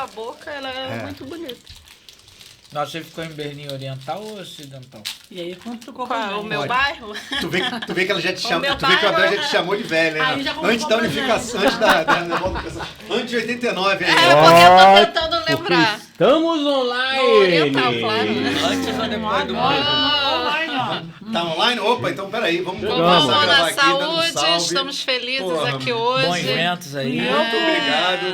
a boca, ela é muito bonita. Nossa, você ficou em Berlim Oriental ou Ocidental? E aí, quando ficou Qual? O meu bairro? Tu vê que ela já te chamou. meu Tu vê que o Abel bairro. já te chamou de velha, Aí né? já comprou Antes da presente. unificação, antes de 89 aí. É, porque eu tô tentando lembrar. Estamos online! No Oriental, claro. Antes ou depois do Online, ó. Tá online? Opa, então peraí, vamos Vamos começar a gravar na aqui, dando um saúde, salve. estamos felizes Porra, aqui hoje. Bons ventos aí. Muito obrigado.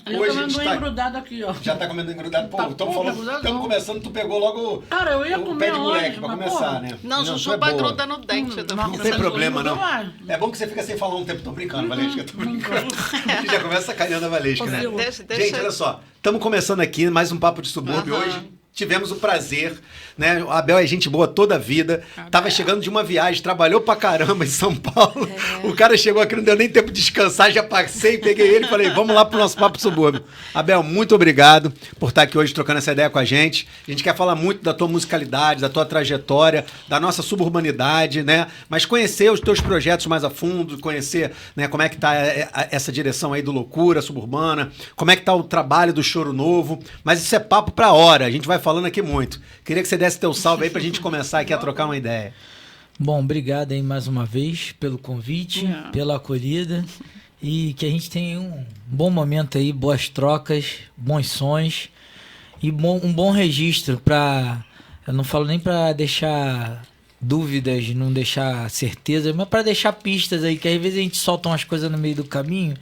Eu Hoje a comendo gente um tá... engrudado aqui, ó. Já tá comendo engrudado? Pô, Tá estamos pouco engrudado, estamos não. começando, tu pegou logo Cara, eu ia o comer pé de moleque hoje, pra mas, começar, porra. né? Não, tu é Jujuba boa. gruda no dente. eu tô não Não pensando. tem problema, Nunca não. mais. É bom que você fica sem falar um tempo. Tô brincando, Valesca, tô brincando. A gente já começa sacaneando a Valesca, né? Deixa. Gente, olha só. Estamos começando aqui mais um Papo de Subúrbio. Aham. Hoje tivemos o prazer, né? O Abel é gente boa toda a vida. Tava chegando de uma viagem, trabalhou pra caramba em São Paulo. O cara chegou aqui, não deu nem tempo de descansar, já passei, peguei ele e falei, vamos lá pro nosso Papo de Subúrbio. Abel, muito obrigado por estar aqui hoje trocando essa ideia com a gente. A gente quer falar muito da tua musicalidade, da tua trajetória, da nossa suburbanidade, né? Mas conhecer os teus projetos mais a fundo, conhecer, né, como é que tá essa direção aí do Loucura Suburbana, como é que tá o trabalho do Choro Novo. Mas isso é papo pra hora, a gente vai falando aqui muito. Queria que você desse teu salve aí pra gente começar aqui a trocar uma ideia. Bom, obrigado aí mais uma vez pelo convite, pela acolhida e que a gente tenha um bom momento aí, boas trocas, bons sons e um bom registro para, eu não falo nem para deixar dúvidas, não deixar certeza, mas para deixar pistas aí, que às vezes a gente solta umas coisas no meio do caminho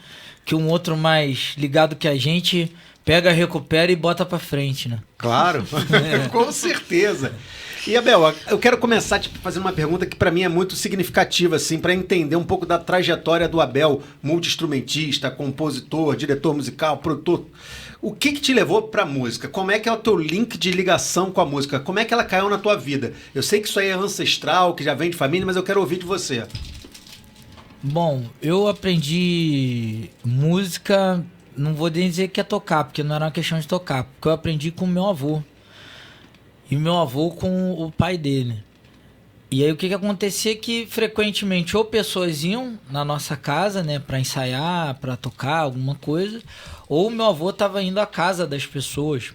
que um outro mais ligado que a gente pega, recupera e bota pra frente, né? Claro, com certeza. E, Abel, eu quero começar te fazendo uma pergunta que para mim é muito significativa, assim, para entender um pouco da trajetória do Abel, multi-instrumentista, compositor, diretor musical, produtor. O que te levou pra música? Como é que é o teu link de ligação com a música? Como é que ela caiu na tua vida? Eu sei que isso aí é ancestral, que já vem de família, mas eu quero ouvir de você. Bom, eu aprendi música, não vou nem dizer que é tocar, porque não era uma questão de tocar, porque eu aprendi com o meu avô. E meu avô com o pai dele. E aí o que acontecia é que frequentemente ou pessoas iam na nossa casa, né, para ensaiar, para tocar alguma coisa, ou meu avô estava indo à casa das pessoas.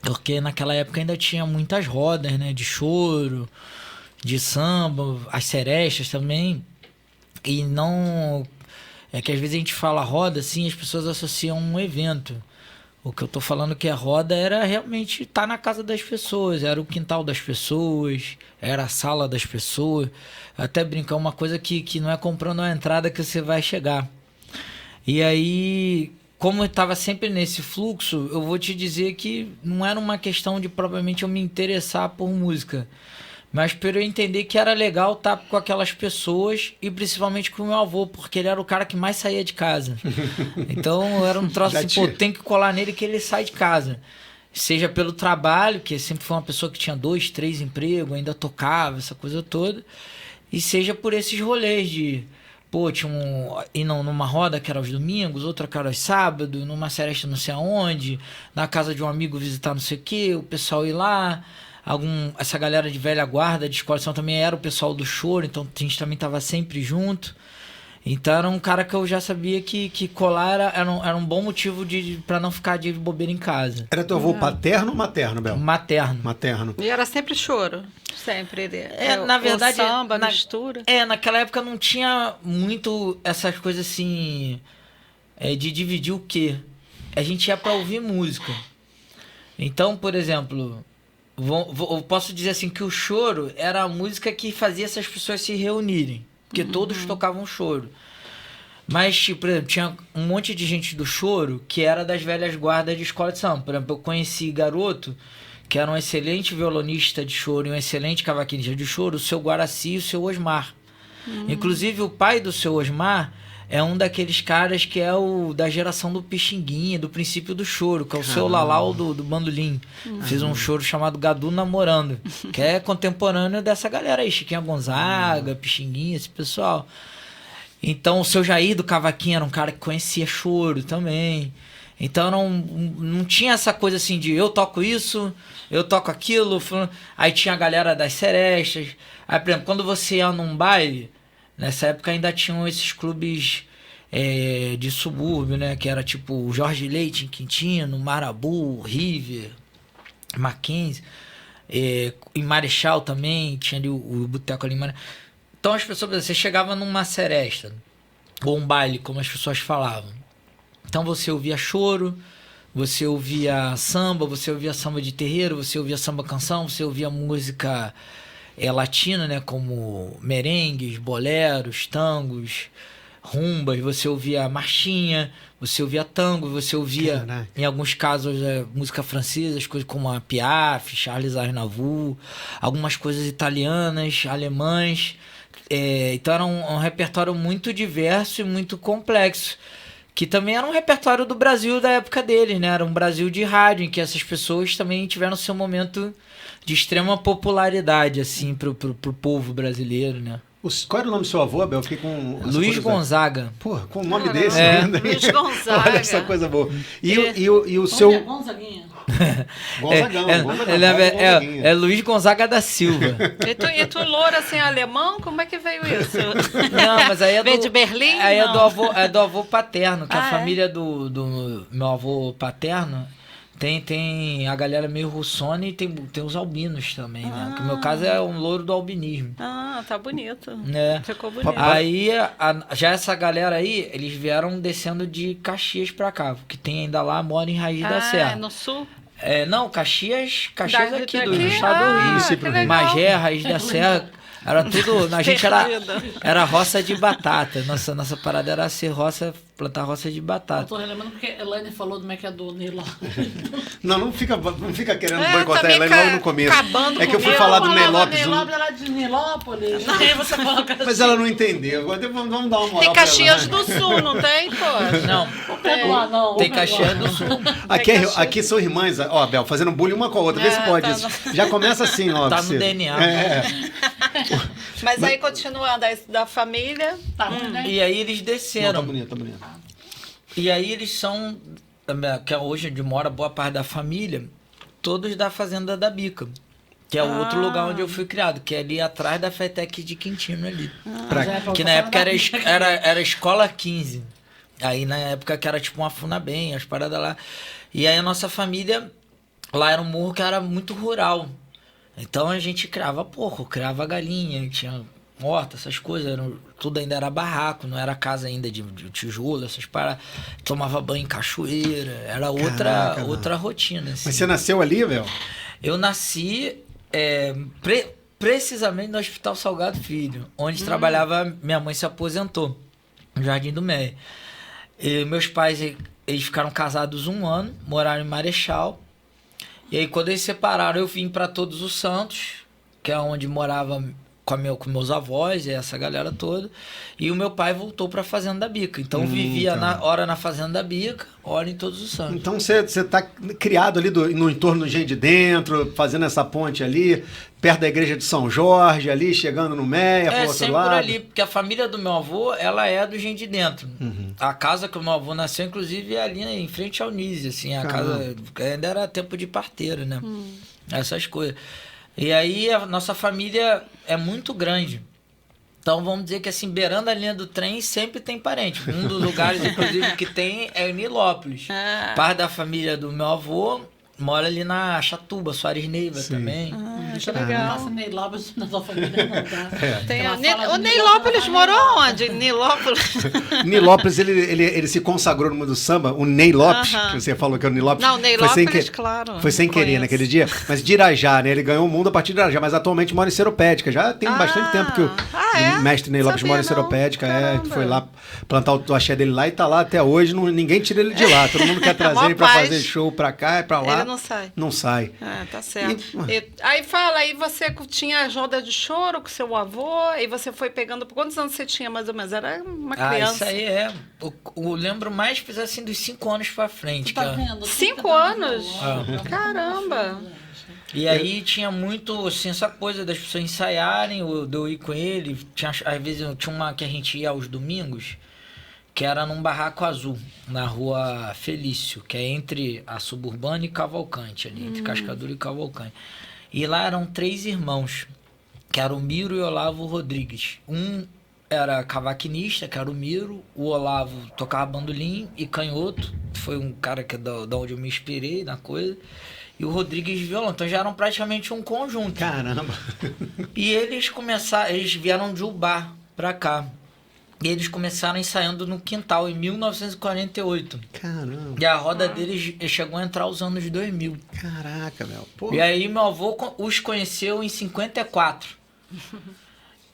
Porque naquela época ainda tinha muitas rodas, né, de choro, de samba, as serestas também. E não... É que às vezes a gente fala roda, assim, as pessoas associam um evento. O que eu tô falando que a roda era realmente estar na casa das pessoas, era o quintal das pessoas, era a sala das pessoas. Até brincar uma coisa que não é comprando a entrada que você vai chegar. E aí, como eu estava sempre nesse fluxo, eu vou te dizer que não era uma questão de propriamente eu me interessar por música, mas por eu entender que era legal estar com aquelas pessoas e principalmente com o meu avô, porque ele era o cara que mais saía de casa. Então era um troço assim, pô, tem que colar nele que ele sai de casa. Seja pelo trabalho, que sempre foi uma pessoa que tinha 2, 3 empregos, ainda tocava, essa coisa toda. E seja por esses rolês de... Pô, tinha ir numa roda que era aos domingos, outra que era aos sábados, numa seresta não sei aonde, na casa de um amigo visitar não sei o quê, o pessoal ir lá... Essa galera de velha guarda de escola de som também era o pessoal do choro, então a gente também estava sempre junto. Então era um cara que eu já sabia que colar era um bom motivo para não ficar de bobeira em casa. Era teu avô paterno ou materno, Bel? Materno. Materno. E era sempre choro. Sempre. Na verdade... O samba, mistura. Naquela época não tinha muito essas coisas assim... de dividir o quê? A gente ia para ouvir música. Então, por exemplo... Eu posso dizer assim que o choro era a música que fazia essas pessoas se reunirem, porque todos tocavam choro. Mas, tipo, por exemplo, tinha um monte de gente do choro que era das velhas guardas de escola de samba. Por exemplo, eu conheci garoto que era um excelente violonista de choro e um excelente cavaquinista de choro, o seu Guaraci e o seu Osmar. Inclusive, o pai do seu Osmar é um daqueles caras que é o da geração do Pixinguinha, do princípio do choro, que é o seu Lalau do bandolim. Fez um choro chamado Gadu Namorando, que é contemporâneo dessa galera aí, Chiquinha Gonzaga, Pixinguinha, esse pessoal. Então o seu Jair do cavaquinho era um cara que conhecia choro também. Então não tinha essa coisa assim de eu toco isso, eu toco aquilo. Aí tinha a galera das serestas. Aí, por exemplo, quando você ia num baile... Nessa época ainda tinham esses clubes de subúrbio, né? Que era tipo Jorge Leite em Quintino, Marabu, River, Mackenzie. Em Marechal também, tinha ali o boteco ali em Marechal. Então as pessoas, você chegava numa seresta, ou um baile, como as pessoas falavam. Então você ouvia choro, você ouvia samba de terreiro, você ouvia samba canção, você ouvia música latina, né? Como merengues, boleros, tangos, rumbas, você ouvia marchinha, você ouvia tango, você ouvia, em alguns casos, música francesa, as coisas como a Piaf, Charles Aznavour, algumas coisas italianas, alemãs. Então era um repertório muito diverso e muito complexo, que também era um repertório do Brasil da época deles, né? Era um Brasil de rádio, em que essas pessoas também tiveram seu momento de extrema popularidade, assim, pro povo brasileiro, né? Qual era o nome do seu avô, Abel? Fiquei com Luiz Gonzaga. Porra, com o nome desse ainda. Luiz Gonzaga. Olha essa coisa boa. E o seu... Gonzaguinha. Gonzagão. É Luiz Gonzaga da Silva. E tu loura assim, alemão? Como é que veio isso? Não, mas aí Veio de Berlim? Aí Não. é do avô paterno, que a é? família do meu avô paterno tem a galera meio russona e tem os albinos também, né? Que no meu caso é um louro do albinismo. Ah, tá bonito. Né? Ficou bonito. Aí, já essa galera aí, eles vieram descendo de Caxias pra cá, que tem ainda lá, mora em Raiz da Serra. No sul? Não, Caxias aqui Daqui? do estado do Rio. que legal. Magé, Raiz da Serra, era tudo... A gente era roça de batata. Nossa parada era plantar roça de Eu batata. tô relembrando porque a Elaine falou do é do Ney lá. Não fica querendo tá boicotar a Elaine logo no começo. acabando É que eu fui comigo. falar do Ney Lopes. Ney Lopes, ela é de Nilópolis. Aí você falou que Mas ela não entendeu. Vamos dar uma moral Tem pra Caxias ela. do Sul, não tem, pô? Não, não. tem Caxias do Sul. Aqui são irmãs, ó, Abel, fazendo bullying uma com a outra. Vê se pode tá isso. Já começa assim, Lopes. Tá no DNA. Mas aí, continuando, da família... Tá ruim, né? E aí eles Não, desceram. tá bonito. E aí eles são, que hoje onde mora boa parte da família, todos da Fazenda da Bica. Que é o outro lugar onde eu fui criado, que é ali atrás da FETEC de Quintino ali. Que na época era Escola 15. Aí na época que era tipo uma Funabem, as paradas lá. E aí a nossa família, lá era um morro que era muito rural. Então a gente criava porco, criava galinha, tinha horta, essas coisas. Tudo ainda era barraco, não era casa ainda de tijolo, essas paradas. Tomava banho em cachoeira, era outra rotina. Assim. Mas você nasceu ali, Abel? Eu nasci precisamente no Hospital Salgado Filho, onde trabalhava, minha mãe se aposentou, no Jardim do Meia. E meus pais, eles ficaram casados 1 ano, moraram em Marechal. E aí quando eles separaram, eu vim para Todos os Santos, que é onde morava com meus avós e essa galera toda. E o meu pai voltou para a Fazenda da Bica. Então vivia hora na Fazenda da Bica, hora em Todos os Santos. Então você tá criado ali no entorno do Engenho de Dentro, fazendo essa ponte ali, perto da igreja de São Jorge, ali, chegando no Meia, pro outro sempre lado. por ali, porque a família do meu avô, ela é do Engenho de Dentro. A casa que o meu avô nasceu, inclusive, é ali em frente ao Nise, assim, a casa ainda era tempo de parteiro, né? Essas coisas. E aí a nossa família é muito grande. Então vamos dizer que assim, beirando a linha do trem sempre tem parente. Um dos lugares, inclusive, que tem é em Nilópolis. Parte da família do meu avô mora ali na Chatuba, Soares Neiva também. Que legal. Nossa, Ney Lopes na sua família não tá. Tem Ela o fala de Neilópolis morou onde? Neilópolis? Nilópolis, ele se consagrou no mundo do samba, o Ney Lopes, que você falou que é o Ney Lopes. Não, Neilópolis, foi sem claro. Foi sem querer Conheço. naquele dia, mas de Irajá, né? Ele ganhou o mundo a partir de Irajá, mas atualmente mora em Seropédica. Já tem bastante tempo que o mestre Ney Lopes Sabia mora em não. Seropédica, Caramba. foi lá plantar o axé dele lá e tá lá até hoje, ninguém tira ele de lá. Todo mundo quer trazer Mó ele pra paz. fazer show pra cá e pra lá. Ele não sai. Não sai. Tá certo. Aí fala, aí você tinha roda de choro com seu avô, e você foi pegando... Quantos anos você tinha, mais ou menos? Era uma criança. Isso aí é... Eu lembro mais, assim, dos 5 anos pra frente. Tá que vendo? 5 anos? Caramba. E aí tinha muito, assim, essa coisa das pessoas ensaiarem, de eu ir com ele. Às vezes tinha uma que a gente ia aos domingos, que era num barraco azul, na rua Felício, que é entre a Suburbana e Cavalcante, ali, entre Cascadura e Cavalcante. E lá eram 3 irmãos, que eram o Miro e Olavo Rodrigues. Um era cavaquinista, que era o Miro, o Olavo tocava bandolim e canhoto, foi um cara que é da onde eu me inspirei na coisa, e o Rodrigues violão, então já eram praticamente um conjunto. Caramba. E eles vieram de Ubá pra cá. E eles começaram ensaiando no quintal em 1948. Caramba. E a roda deles chegou a entrar os anos 2000. Caraca, meu. Pô. E aí meu avô os conheceu em 54.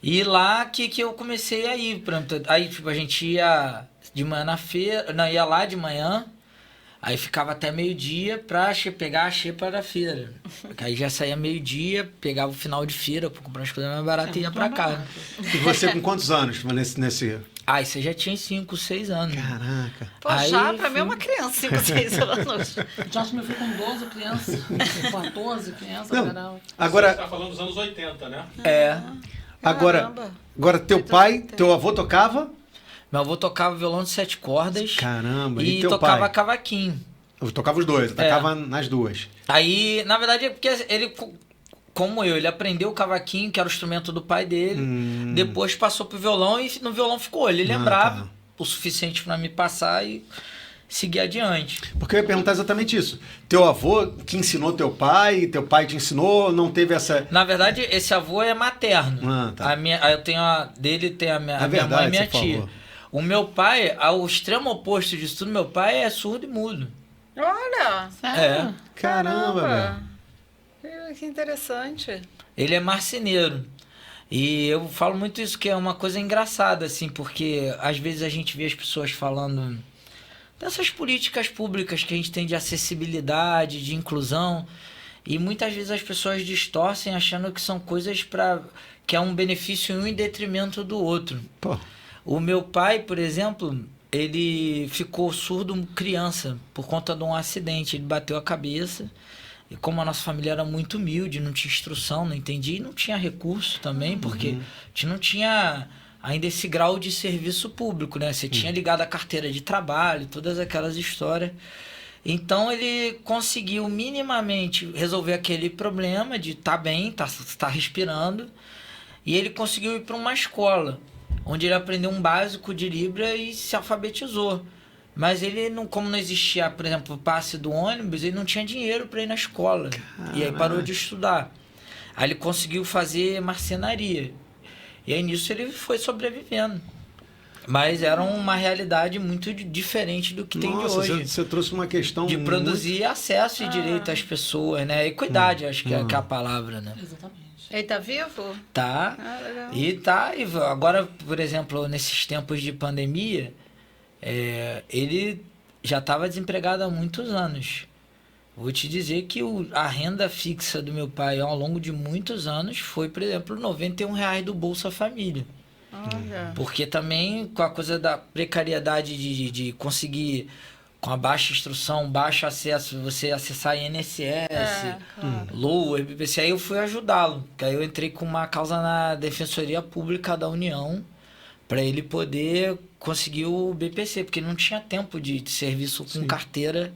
E lá que eu comecei a ir. Aí tipo, a gente ia de manhã na feira, não, ia lá de manhã, aí ficava até meio-dia pra pegar a xepa da feira. Aí já saía meio-dia, pegava o final de feira pra comprar as coisas mais baratas e ia pra casa. E você com quantos anos nesse... Ah, isso já tinha 5, 6 anos. Caraca. Pô, Aí, já pra mim é uma criança, 5, 6 anos. Já acho que meu filho com 12 crianças, 14 crianças, Não, caramba. Você agora, está falando dos anos 80, né? É. agora teu pai, teu avô tocava? Meu avô tocava violão de 7 cordas. Caramba. E teu tocava pai? cavaquinho. Eu tocava os dois, eu tocava nas duas. Aí, na verdade, é porque ele, como eu, ele aprendeu o cavaquinho, que era o instrumento do pai dele. Depois passou pro violão e no violão ficou. Ele lembrava tá. o suficiente pra me passar e seguir adiante. Porque eu ia perguntar exatamente isso. Teu avô que ensinou teu pai te ensinou, não teve essa... Na verdade, esse avô é materno. Tá. Eu tenho dele tem a minha, É a minha verdade, mãe e minha você tia. falou. O meu pai, ao extremo oposto disso tudo, meu pai é surdo e mudo. Olha, Sério? Caramba, velho. que interessante. Ele é marceneiro. E eu falo muito isso, que é uma coisa engraçada, assim, porque às vezes a gente vê as pessoas falando dessas políticas públicas que a gente tem de acessibilidade, de inclusão, e muitas vezes as pessoas distorcem achando que são coisas que é um benefício em um em detrimento do outro. Pô. O meu pai, por exemplo, ele ficou surdo criança por conta de um acidente. Ele bateu a cabeça. E como a nossa família era muito humilde, não tinha instrução, não entendia, e não tinha recurso também, porque a gente não tinha ainda esse grau de serviço público, né? Você tinha ligado a carteira de trabalho, todas aquelas histórias. Então ele conseguiu minimamente resolver aquele problema de estar bem, tá respirando, e ele conseguiu ir para uma escola, onde ele aprendeu um básico de Libra e se alfabetizou. Mas ele, não, como não existia, por exemplo, o passe do ônibus, ele não tinha dinheiro para ir na escola. E aí parou de estudar. Aí ele conseguiu fazer marcenaria. E aí nisso ele foi sobrevivendo. Mas era uma realidade muito diferente do que tem de hoje. Você trouxe uma questão de produzir acesso e direito às pessoas, né? Equidade, acho que é a palavra, né? Exatamente. Ele tá vivo? Tá. Legal. E agora, por exemplo, nesses tempos de pandemia, ele já estava desempregado há muitos anos. Vou te dizer que a renda fixa do meu pai ao longo de muitos anos foi, por exemplo, R$91 do Bolsa Família. Olha. Porque também com a coisa da precariedade de conseguir, com a baixa instrução, baixo acesso, você acessar INSS, LOA, BPC, aí eu fui ajudá-lo. Aí eu entrei com uma causa na Defensoria Pública da União para ele poder conseguir o BPC, porque não tinha tempo de serviço com carteira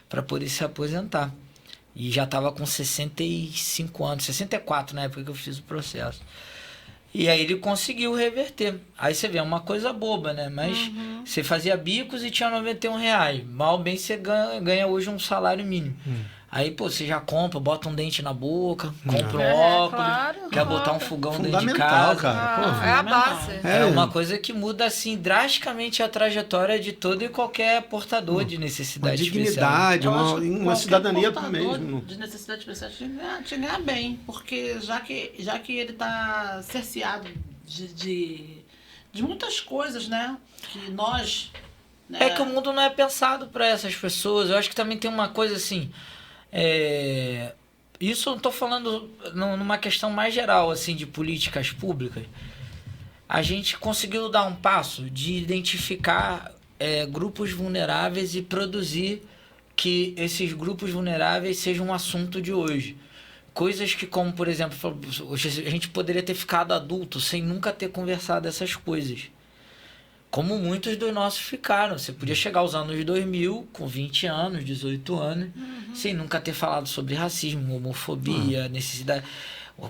para poder se aposentar. E já estava com 65 anos, 64 na época que eu fiz o processo. E aí ele conseguiu reverter. Aí você vê, é uma coisa boba, né? Mas você fazia bicos e tinha R$91. Mal bem você ganha hoje um salário mínimo. Aí, pô, você já compra, bota um dente na boca, compra um óculos, claro, quer botar um fogão dentro de Fundamental, casa. cara. É a base. É uma coisa que muda, assim, drasticamente a trajetória de todo e qualquer portador de Uma necessidade dignidade, Eu acho uma que qualquer cidadania cidadania portador mesmo. de necessidade especial tinha que ganhar bem, porque já que ele está cerceado de muitas coisas, né? Que nós... Né? É que o mundo não é pensado para essas pessoas. Eu acho que também tem uma coisa assim... Isso eu estou falando numa questão mais geral, assim, de políticas públicas. A gente conseguiu dar um passo de identificar grupos vulneráveis e produzir que esses grupos vulneráveis sejam um assunto de hoje. Coisas que, como, por exemplo, a gente poderia ter ficado adulto sem nunca ter conversado essas coisas. Como muitos dos nossos ficaram. Você podia chegar aos anos 2000, com 20 anos, 18 anos, sem nunca ter falado sobre racismo, homofobia, necessidade.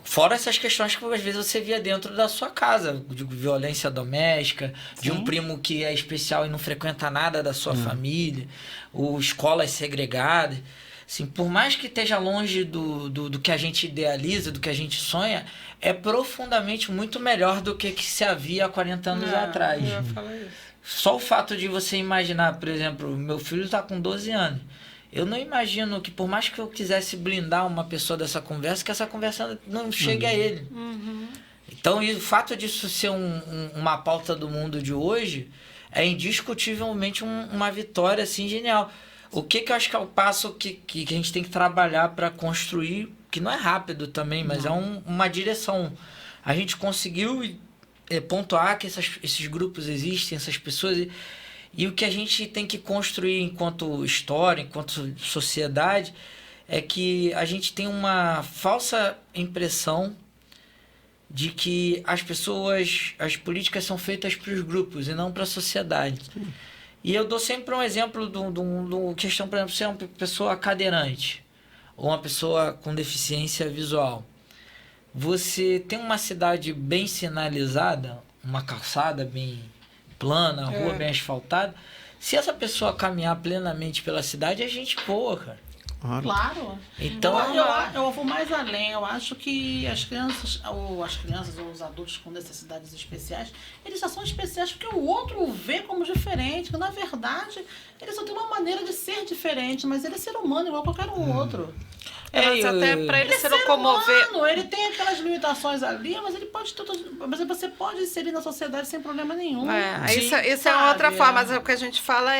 Fora essas questões que às vezes você via dentro da sua casa, de violência doméstica, de um primo que é especial e não frequenta nada da sua família, ou escolas segregadas. Assim, por mais que esteja longe do que a gente idealiza, do que a gente sonha, é profundamente muito melhor do que se havia há 40 anos atrás. Eu ia falar isso. Só o fato de você imaginar, por exemplo, meu filho está com 12 anos. Eu não imagino que, por mais que eu quisesse blindar uma pessoa dessa conversa, que essa conversa não chegue a ele. Então, e o fato disso ser uma pauta do mundo de hoje é indiscutivelmente uma vitória assim, genial. O que eu acho que é o passo que a gente tem que trabalhar para construir, que não é rápido também, mas é uma direção. A gente conseguiu pontuar que esses grupos existem, essas pessoas... E o que a gente tem que construir enquanto história, enquanto sociedade, é que a gente tem uma falsa impressão de que as políticas são feitas para os grupos e não para a sociedade. E eu dou sempre um exemplo de uma questão, por exemplo, se é uma pessoa cadeirante ou uma pessoa com deficiência visual. Você tem uma cidade bem sinalizada, uma calçada bem plana, a rua bem asfaltada. Se essa pessoa caminhar plenamente pela cidade, é gente boa, cara. Claro. Então, eu vou mais além. Eu acho que as crianças ou os adultos com necessidades especiais, eles já são especiais porque o outro o vê como diferente. Que, na verdade, ele só tem uma maneira de ser diferente, mas ele é ser humano igual qualquer outro. Mas até para ele se locomover. Humano, ele tem aquelas limitações ali, mas ele pode mas você pode inserir na sociedade sem problema nenhum. Isso é outra forma, mas o que a gente fala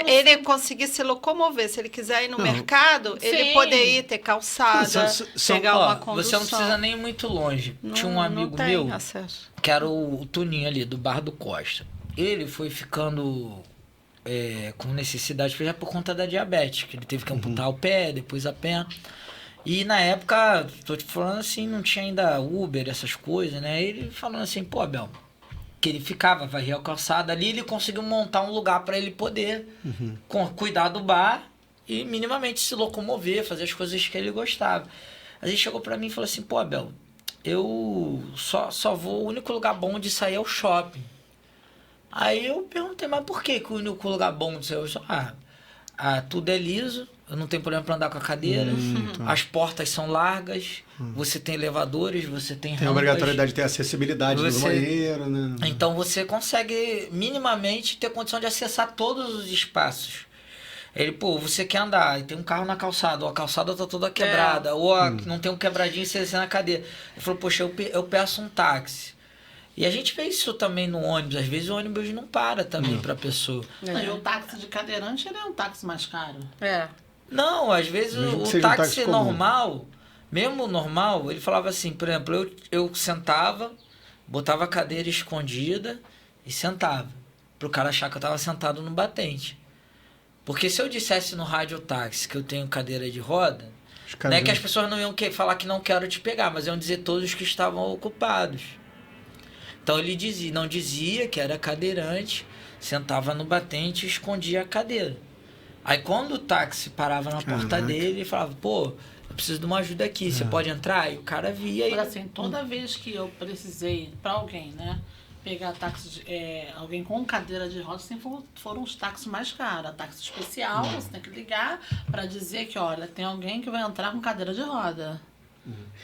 ele conseguir se locomover. Se ele quiser ir no mercado, ele poder ir, ter calçada, pegar uma condução. Você não precisa nem ir muito longe. Tinha um amigo meu, acesso. que era o Tuninho ali, do Bar do Costa. Ele foi ficando com necessidade, por conta da diabetes, que ele teve que amputar o pé, depois a perna. E na época, tô te falando assim, não tinha ainda Uber, essas coisas, né? Ele falando assim, pô, Abel, que ele ficava, varria a calçada ali, ele conseguiu montar um lugar para ele poder cuidar do bar e minimamente se locomover, fazer as coisas que ele gostava. Aí ele chegou para mim e falou assim, pô, Abel, eu só vou, o único lugar bom de sair é o shopping. Aí eu perguntei, mas por que o único lugar bom de sair é o shopping? Tudo é liso, eu não tenho problema para andar com a cadeira, as portas são largas, você tem elevadores, você tem rampas. Tem a obrigatoriedade de ter acessibilidade no banheiro, né? Então você consegue minimamente ter condição de acessar todos os espaços. Ele, pô, você quer andar e tem um carro na calçada, ou a calçada tá toda quebrada, ou não tem um quebradinho e você desce na cadeira. Ele falou, poxa, eu peço um táxi. E a gente vê isso também no ônibus. Às vezes o ônibus não para também pra pessoa. E o táxi de cadeirante, ele é um táxi mais caro. Não, às vezes o táxi normal, mesmo normal, ele falava assim, por exemplo, eu sentava, botava a cadeira escondida e sentava. Pro cara achar que eu tava sentado no batente. Porque se eu dissesse no rádio táxi que eu tenho cadeira de roda, não é que as pessoas não iam falar que não quero te pegar, mas iam dizer todos que estavam ocupados. Então ele não dizia que era cadeirante, sentava no batente e escondia a cadeira. Aí quando o táxi parava na porta dele, ele falava, pô, eu preciso de uma ajuda aqui, você pode entrar? E o cara via. Mas assim, toda vez que eu precisei, pra alguém, né, pegar táxi, alguém com cadeira de rodas, sempre foram os táxis mais caros. Táxi especial, você tem que ligar pra dizer que, olha, tem alguém que vai entrar com cadeira de roda.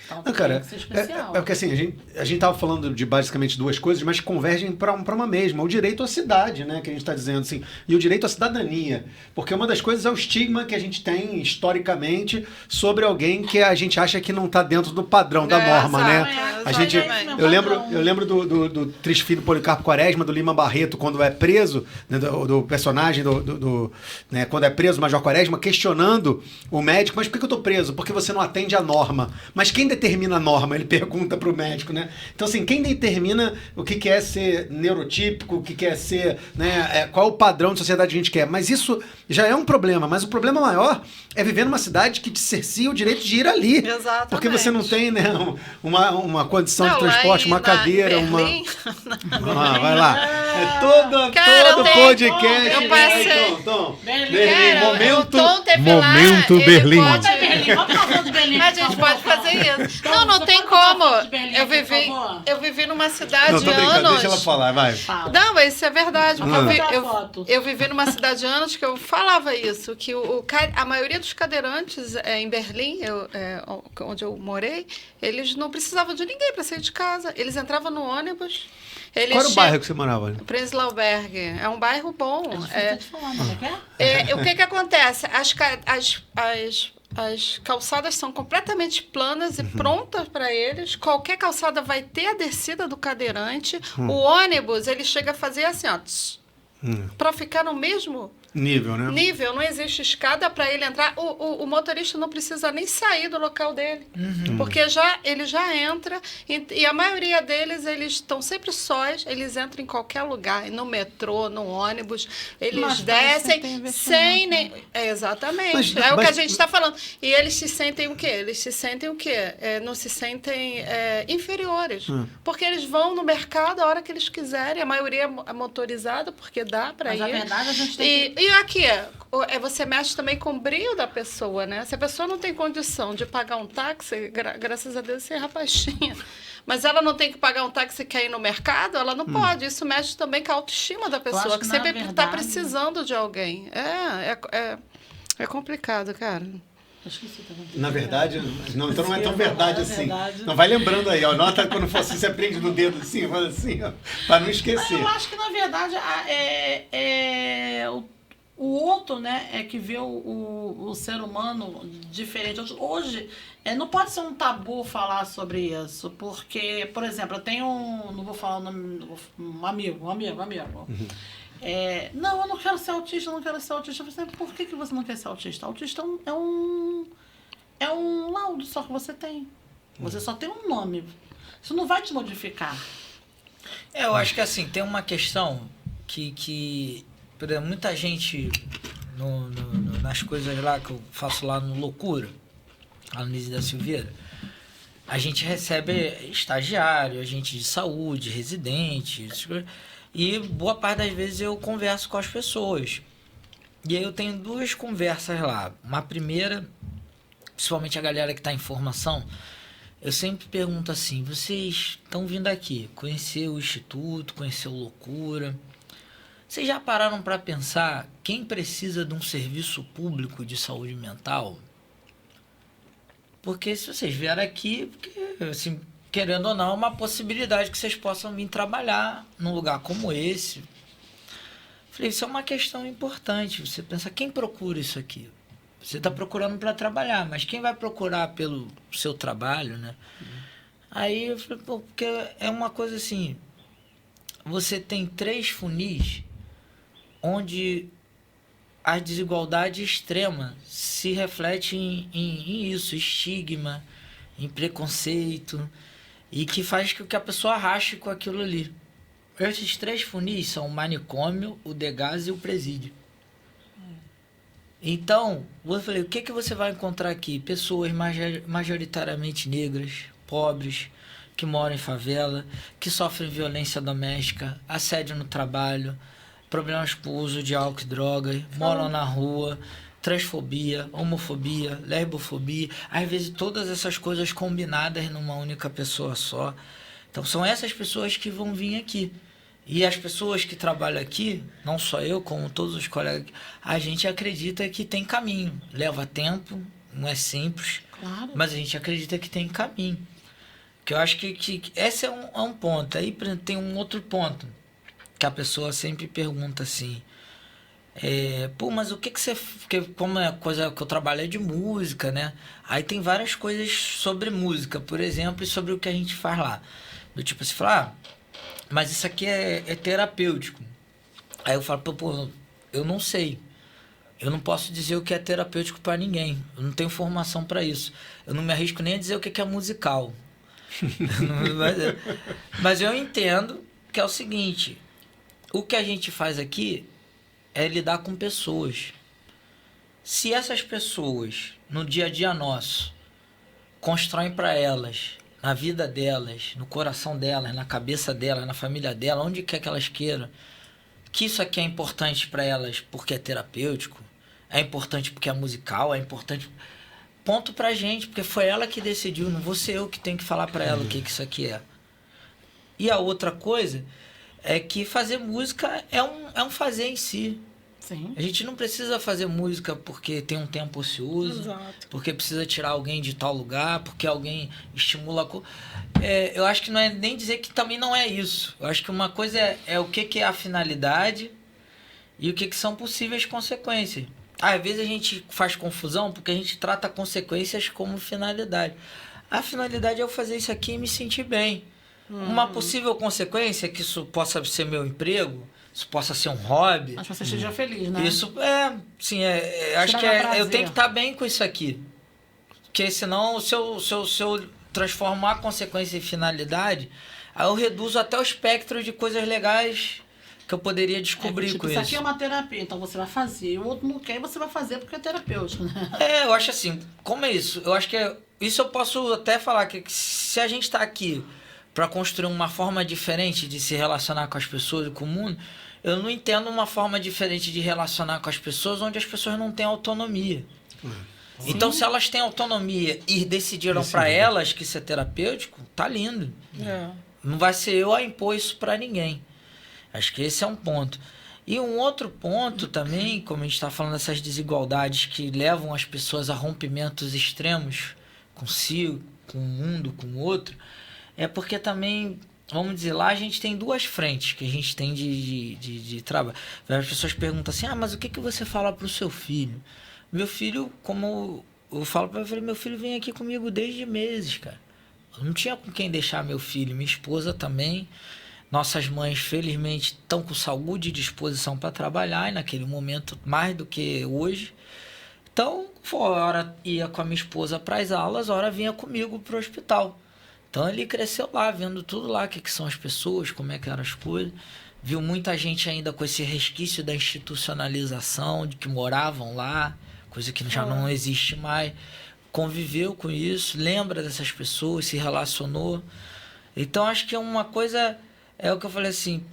Então, não, cara, tem que ser especial. porque assim, a gente tava falando de basicamente duas coisas, mas que convergem para uma mesma. O direito à cidade, né, que a gente está dizendo assim, e o direito à cidadania. Porque uma das coisas é o estigma que a gente tem historicamente sobre alguém que a gente acha que não está dentro do padrão da norma, né? Eu lembro do Triste Filho Policarpo Quaresma, do Lima Barreto, quando é preso, né, do personagem né, quando é preso, o Major Quaresma, questionando o médico, mas por que eu tô preso? Porque você não atende a norma. Mas quem determina a norma? Ele pergunta para o médico, né? Então, assim, quem determina o que é ser neurotípico, o que é ser, né? Qual é o padrão de sociedade que a gente quer? Mas isso já é um problema. Mas o problema maior é viver numa cidade que te cercia o direito de ir ali. Exatamente. Porque você não tem, né, uma condição de transporte, uma cadeira, Berlim, vai lá. Todo podcast. Eu passei. Tom. Berlim. Momento o Tom teve Momento lá, Berlim. Volta Berlim, vamos falar do Berlim. A gente pode fazer isso. Não tem como. Eu vivi numa cidade anos. Deixa ela falar, vai. Não, isso é verdade. Eu vivi numa cidade de anos que eu falava isso, que a maioria dos cadeirantes em Berlim, onde eu morei, eles não precisavam de ninguém para sair de casa. Eles entravam no ônibus. Qual era o bairro que você morava? Prenzlauer Berg. É um bairro bom. O que acontece? As calçadas são completamente planas e prontas para eles. Qualquer calçada vai ter a descida do cadeirante. O ônibus, ele chega a fazer assim, ó, para ficar no mesmo nível, né? Nível, não existe escada para ele entrar. O motorista não precisa nem sair do local dele, porque ele já entra e a maioria deles, eles estão sempre sós, eles entram em qualquer lugar, no metrô, no ônibus, eles descem sem nem... Exatamente, o que a gente está falando. E eles se sentem o quê? Eles se sentem o quê? Não se sentem inferiores, porque eles vão no mercado a hora que eles quiserem, a maioria é motorizada, porque dá para ir. Mas, na verdade, a gente tem E aqui, você mexe também com o brio da pessoa, né? Se a pessoa não tem condição de pagar um táxi, graças a Deus, esse rapaz tinha. Mas ela não tem que pagar um táxi e quer ir no mercado, ela não pode. Isso mexe também com a autoestima da pessoa, que sempre está precisando de alguém. É complicado, cara. Na verdade, não, então não é tão verdade assim. Não, vai lembrando aí, ó, nota quando for assim, você aprende no dedo assim, faz assim, ó, para não esquecer. Eu acho que, na verdade, o outro, né, é que vê o ser humano diferente. Hoje, não pode ser um tabu falar sobre isso, porque, por exemplo, eu tenho não vou falar o nome, um amigo. Não, eu não quero ser autista, Eu falei assim, por que você não quer ser autista? Autista é um laudo só que você tem. Você só tem um nome. Isso não vai te modificar. Eu acho que assim, tem uma questão que por exemplo, muita gente nas coisas lá que eu faço lá no Loucura, lá no Nise da Silveira, a gente recebe estagiário, agente de saúde, residente, e boa parte das vezes eu converso com as pessoas. E aí eu tenho duas conversas lá. Uma primeira, principalmente a galera que está em formação, eu sempre pergunto assim, vocês estão vindo aqui, conhecer o Instituto, conhecer o Loucura... Vocês já pararam para pensar quem precisa de um serviço público de saúde mental? Porque se vocês vieram aqui, assim, querendo ou não, é uma possibilidade que vocês possam vir trabalhar num lugar como esse. Falei, isso é uma questão importante. Você pensa, quem procura isso aqui? Você está procurando para trabalhar, mas quem vai procurar pelo seu trabalho, né? Aí eu falei, porque é uma coisa assim, você tem 3 funis onde a desigualdade extrema se reflete em isso, estigma, em preconceito, e que faz com que a pessoa rache com aquilo ali. Esses 3 funis são o manicômio, o Degás e o presídio. Então, eu falei, o que você vai encontrar aqui? Pessoas majoritariamente negras, pobres, que moram em favela, que sofrem violência doméstica, assédio no trabalho, problemas com o uso de álcool e drogas, moram na rua, transfobia, homofobia, lesbofobia, às vezes todas essas coisas combinadas numa única pessoa só. Então são essas pessoas que vão vir aqui. E as pessoas que trabalham aqui, não só eu, como todos os colegas, a gente acredita que tem caminho. Leva tempo, não é simples, claro, mas a gente acredita que tem caminho. Que eu acho que esse é um ponto. Aí tem um outro ponto, que a pessoa sempre pergunta assim, mas o que você... Porque como é coisa que eu trabalho é de música, né? Aí tem várias coisas sobre música, por exemplo, e sobre o que a gente faz lá. Do tipo, você fala, mas isso aqui é terapêutico. Aí eu falo, eu não sei. Eu não posso dizer o que é terapêutico para ninguém. Eu não tenho formação para isso. Eu não me arrisco nem a dizer o que é musical. Mas eu entendo que é o seguinte, o que a gente faz aqui é lidar com pessoas. Se essas pessoas, no dia a dia nosso, constroem para elas, na vida delas, no coração delas, na cabeça delas, na família delas, onde quer que elas queiram, que isso aqui é importante para elas porque é terapêutico, é importante porque é musical, é importante... ponto pra gente, porque foi ela que decidiu, não vou ser eu que tenho que falar pra ela o que isso aqui é. E a outra coisa é que fazer música é um fazer em si. Sim. A gente não precisa fazer música porque tem um tempo ocioso, Exato. porque precisa tirar alguém de tal lugar, porque alguém estimula... eu acho que não é nem dizer que também não é isso. Eu acho que uma coisa é o que é a finalidade e o que são possíveis consequências. Às vezes a gente faz confusão porque a gente trata consequências como finalidade. A finalidade é eu fazer isso aqui e me sentir bem. Uma possível consequência é que isso possa ser meu emprego, isso possa ser um hobby. Mas você esteja feliz, né? Isso sim, acho que eu tenho que estar bem com isso aqui. Porque senão, se eu transformar a consequência em finalidade, aí eu reduzo até o espectro de coisas legais que eu poderia descobrir com isso. Isso aqui é uma terapia, então você vai fazer. O outro não quer e você vai fazer porque é terapêutico, né? Eu acho assim, como é isso? Eu acho que isso eu posso até falar, que se a gente está aqui para construir uma forma diferente de se relacionar com as pessoas e com o mundo, eu não entendo uma forma diferente de relacionar com as pessoas onde as pessoas não têm autonomia. Então, se elas têm autonomia e decidiram para elas que isso é terapêutico, tá lindo. Não vai ser eu a impor isso para ninguém. Acho que esse é um ponto. E um outro ponto também, como a gente está falando dessas desigualdades que levam as pessoas a rompimentos extremos consigo, com o mundo, com o outro, é porque também, vamos dizer, lá a gente tem duas frentes que a gente tem de trabalho. As pessoas perguntam assim, mas o que você fala para o seu filho? Meu filho, como eu falo para ele, meu filho vem aqui comigo desde meses, cara. Eu não tinha com quem deixar meu filho, minha esposa também. Nossas mães, felizmente, estão com saúde e disposição para trabalhar, e naquele momento, mais do que hoje. Então, hora ia com a minha esposa para as aulas, hora vinha comigo para o hospital. Então, ele cresceu lá, vendo tudo lá, o que são as pessoas, como é que eram as coisas. Viu muita gente ainda com esse resquício da institucionalização, de que moravam lá, coisa que já não existe mais. Conviveu com isso, lembra dessas pessoas, se relacionou. Então, acho que uma coisa... É o que eu falei assim,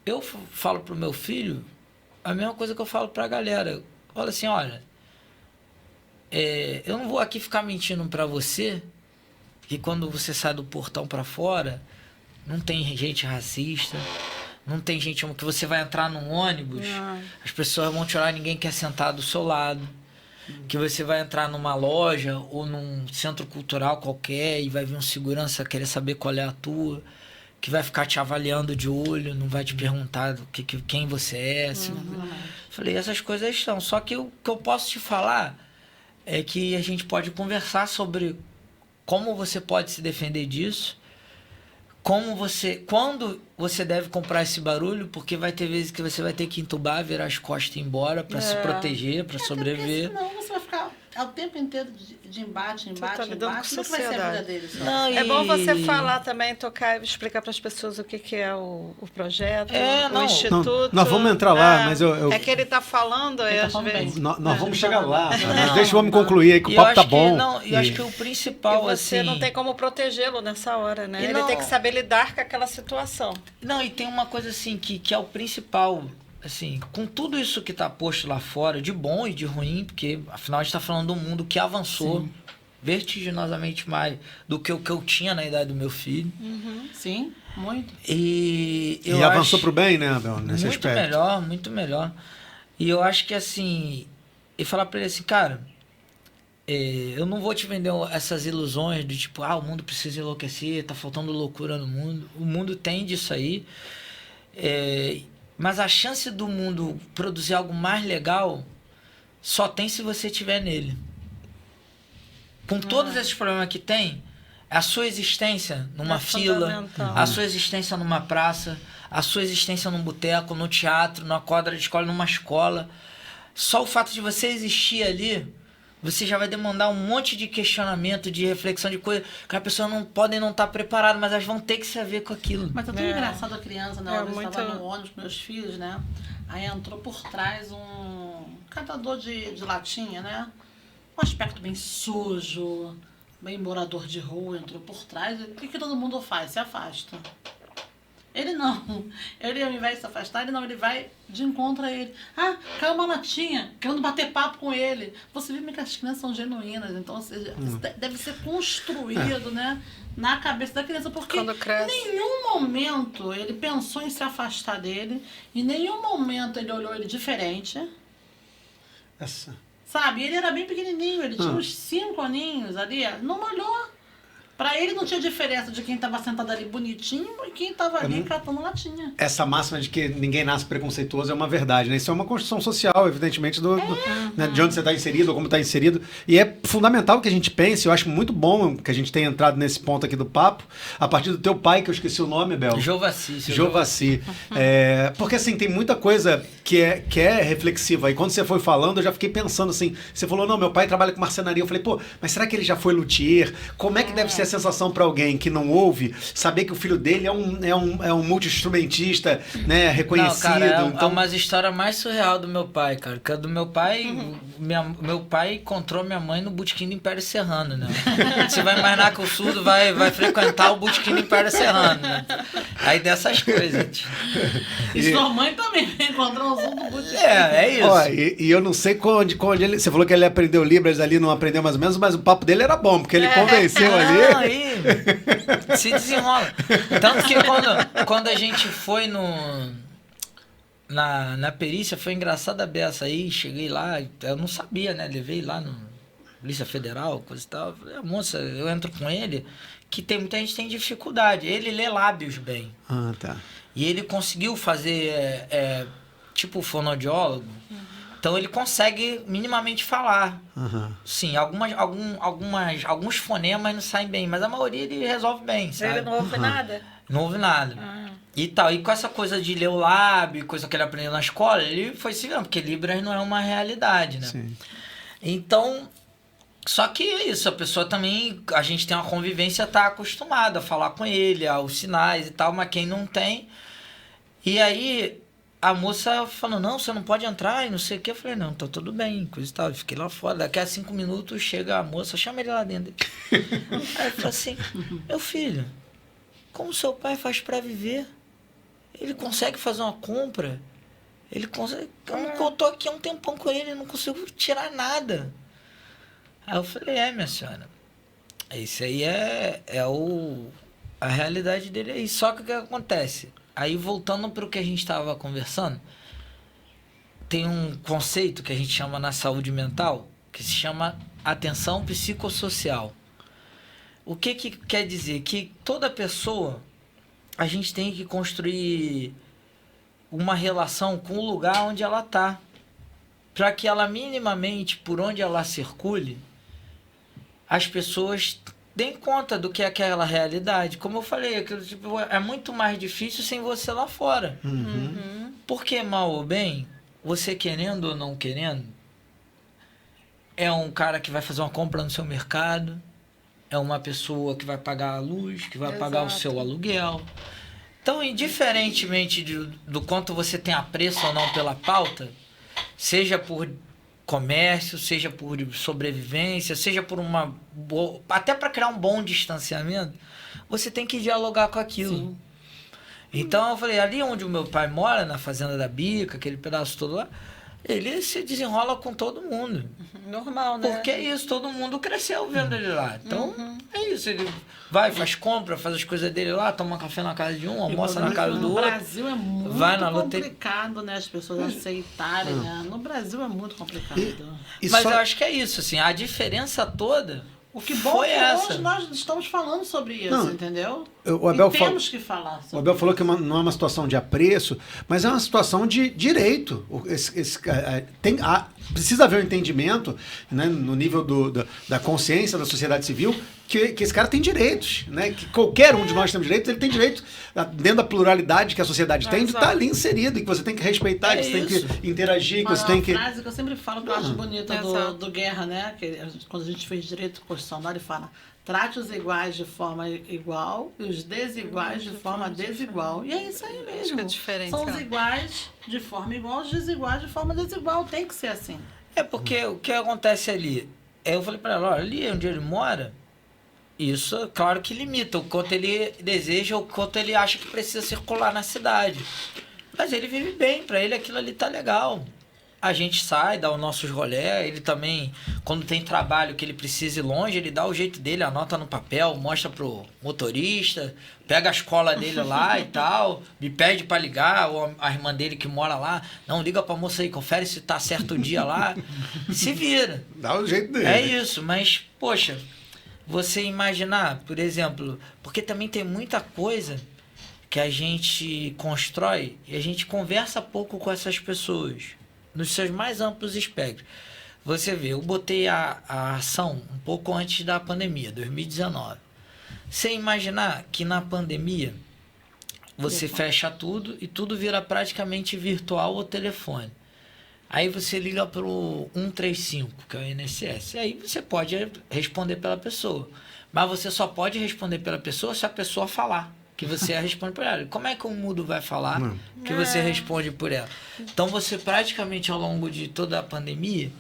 eu falo pro meu filho a mesma coisa que eu falo pra galera. Eu falo assim, olha, eu não vou aqui ficar mentindo pra você que quando você sai do portão pra fora, não tem gente racista, não tem gente que você vai entrar num ônibus, as pessoas vão te olhar, ninguém quer sentar do seu lado. Que você vai entrar numa loja ou num centro cultural qualquer e vai vir um segurança querer saber qual é a tua, que vai ficar te avaliando de olho, não vai te perguntar quem você é. Falei, essas coisas estão. Só que o que eu posso te falar é que a gente pode conversar sobre como você pode se defender disso, quando você deve comprar esse barulho, porque vai ter vezes que você vai ter que entubar, virar as costas e ir embora para se proteger, para sobreviver. Senão você vai ficar o tempo inteiro de embate. Como é que vai ser a vida deles? É bom você falar também, tocar e explicar para as pessoas o que é o projeto, o instituto. Nós vamos entrar lá, mas eu... É que ele está falando, às vezes. Nós vamos chegar lá, mas deixa eu me concluir aí, que o papo tá bom. E acho que o principal, e você não tem como protegê-lo nessa hora, né? Ele tem que saber lidar com aquela situação. Não, e tem uma coisa assim, que é o principal... Assim, com tudo isso que está posto lá fora, de bom e de ruim, porque afinal a gente está falando de um mundo que avançou vertiginosamente mais do que o que eu tinha na idade do meu filho. Sim, muito. E avançou para o bem, né, Abel, nesse aspecto? Muito melhor. E eu acho que assim, e falar para ele assim, cara, eu não vou te vender essas ilusões de tipo, o mundo precisa enlouquecer, tá faltando loucura no mundo. O mundo tem disso aí. Mas a chance do mundo produzir algo mais legal só tem se você estiver nele. Com todos esses problemas que tem, a sua existência numa fila, a sua existência numa praça, a sua existência num boteco, no teatro, numa quadra de escola, numa escola, só o fato de você existir ali, você já vai demandar um monte de questionamento, de reflexão, de coisa que as pessoas podem não estar preparadas, mas elas vão ter que saber com aquilo. Mas é tão engraçado a criança, né? Eu estava no ônibus com meus filhos, né? Aí entrou por trás um catador de latinha, né? Um aspecto bem sujo, bem morador de rua, entrou por trás. O que todo mundo faz? Se afasta. Ele não. Ele, ao invés de se afastar, ele vai de encontro a ele. Ah, caiu uma latinha, querendo bater papo com ele. Você vê que as crianças são genuínas, então, ou seja, deve ser construído, né, na cabeça da criança, porque Quando cresce. em nenhum momento ele pensou em se afastar dele, em nenhum momento ele olhou ele diferente. Sabe, ele era bem pequenininho, ele tinha uns 5 aninhos ali, não olhou. Pra ele não tinha diferença de quem tava sentado ali bonitinho e quem tava ali catando latinha. Essa máxima de que ninguém nasce preconceituoso é uma verdade, né? Isso é uma construção social, evidentemente, né, de onde você está inserido ou como está inserido. E é fundamental que a gente pense, eu acho muito bom que a gente tenha entrado nesse ponto aqui do papo, a partir do teu pai, que eu esqueci o nome, Bel. Jovaci. Porque, assim, tem muita coisa que é reflexiva. E quando você foi falando, eu já fiquei pensando assim, você falou, não, meu pai trabalha com marcenaria. Eu falei, pô, mas será que ele já foi luthier? Como é que deve ser a sensação para alguém que não ouve, saber que o filho dele é um multi-instrumentista, né, reconhecido? Não, cara, então... é uma história mais surreal do meu pai, cara. Que a do meu pai, meu pai encontrou minha mãe no Botequim do Império Serrano, né? Você vai imaginar que o surdo vai frequentar o Botequim do Império Serrano, né? Aí dessas coisas. E sua mãe também encontrou o surdo do Botequim. É isso. Ó, e eu não sei onde ele... Você falou que ele aprendeu Libras ali, não aprendeu mais ou menos, mas o papo dele era bom, porque ele convenceu ali. Aí se desenrola. Tanto que quando a gente foi na perícia, foi engraçada a beça aí, cheguei lá, eu não sabia, né? Levei lá no Polícia Federal, coisa e tal. Falei, moça, eu entro com ele, que tem muita gente que tem dificuldade. Ele lê lábios bem. Ah, tá. E ele conseguiu fazer tipo fonoaudiólogo. Então ele consegue minimamente falar. Sim, alguns fonemas não saem bem, mas a maioria ele resolve bem, sabe? Ele não ouve nada? Não ouve nada. E tal. E com essa coisa de ler o lábio, coisa que ele aprendeu na escola, ele foi se vendo, porque Libras não é uma realidade, né? Sim. Então, só que é isso, a pessoa também, a gente tem uma convivência, tá acostumada a falar com ele, aos sinais e tal, mas quem não tem... E aí... A moça falou, não, você não pode entrar e não sei o que. Eu falei, não, tá tudo bem, coisa e tal. Eu fiquei lá fora. Daqui a 5 minutos chega a moça, chama ele lá dentro. Aí eu falei assim, meu filho, como seu pai faz pra viver? Ele consegue fazer uma compra? Ele consegue... Eu tô aqui há um tempão com ele, não consigo tirar nada. Aí eu falei, minha senhora, isso aí a realidade dele é isso. Só que o que acontece? Aí, voltando para o que a gente estava conversando, tem um conceito que a gente chama na saúde mental, que se chama atenção psicossocial. O que quer dizer? Que toda pessoa, a gente tem que construir uma relação com o lugar onde ela está, para que ela minimamente, por onde ela circule, as pessoas... deem conta do que é aquela realidade. Como eu falei, aquilo, tipo, é muito mais difícil sem você lá fora. Porque, mal ou bem, você querendo ou não querendo, é um cara que vai fazer uma compra no seu mercado, é uma pessoa que vai pagar a luz, que vai pagar o seu aluguel. Então, indiferentemente do quanto você tem apreço ou não pela pauta, seja por comércio, seja por sobrevivência, seja por até para criar um bom distanciamento, você tem que dialogar com aquilo. Sim. Então eu falei, ali onde o meu pai mora, na Fazenda da Bica, aquele pedaço todo lá, ele se desenrola com todo mundo. Normal, né? Porque é isso, todo mundo cresceu vendo ele lá. Então, é isso, ele vai, faz compra, faz as coisas dele lá, toma café na casa de um, almoça na casa do outro. No Brasil é muito complicado, né? As pessoas aceitarem, né? No Brasil é muito complicado. Mas eu acho que é isso, assim, a diferença toda... O que bom foi que essa. hoje nós estamos falando sobre isso, entendeu? Temos que falar sobre isso. O Abel falou que não é uma situação de apreço, mas é uma situação de direito. Precisa haver um entendimento, né, no nível da consciência da sociedade civil que esse cara tem direitos, né? Que qualquer um de nós temos direitos, ele tem direito, dentro da pluralidade que a sociedade tem, de estar ali inserido, e que você tem que respeitar, que você tem que interagir, que você tem que... Uma frase que eu sempre falo que eu acho bonita do Guerra, né? Que quando a gente fez direito constitucional, ele fala: trate os iguais de forma igual e os desiguais de forma desigual. E é isso aí mesmo. Acho que é diferente. São os iguais de forma igual, os desiguais de forma desigual. Tem que ser assim. É porque o que acontece ali? Eu falei pra ela, olha, ali onde ele mora, Isso, claro que limita o quanto ele deseja, o quanto ele acha que precisa circular na cidade. Mas ele vive bem, pra ele aquilo ali tá legal. A gente sai, dá os nossos rolé, ele também, quando tem trabalho que ele precisa ir longe, ele dá o jeito dele, anota no papel, mostra pro motorista, pega a escola dele lá e tal, me pede pra ligar, ou a irmã dele que mora lá, não, liga pra moça aí, confere se tá certo o dia lá, e se vira. Dá o jeito dele. É isso, mas, poxa, você imaginar, por exemplo, porque também tem muita coisa que a gente constrói e a gente conversa pouco com essas pessoas, nos seus mais amplos espectros. Você vê, eu botei a ação um pouco antes da pandemia, 2019. Você imaginar que na pandemia você fecha tudo e tudo vira praticamente virtual ou telefone. Aí você liga para o 135, que é o INSS. E aí você pode responder pela pessoa. Mas você só pode responder pela pessoa se a pessoa falar. Que você responde por ela. Como é que um mudo vai falar que você responde por ela? Então você praticamente ao longo de toda a pandemia,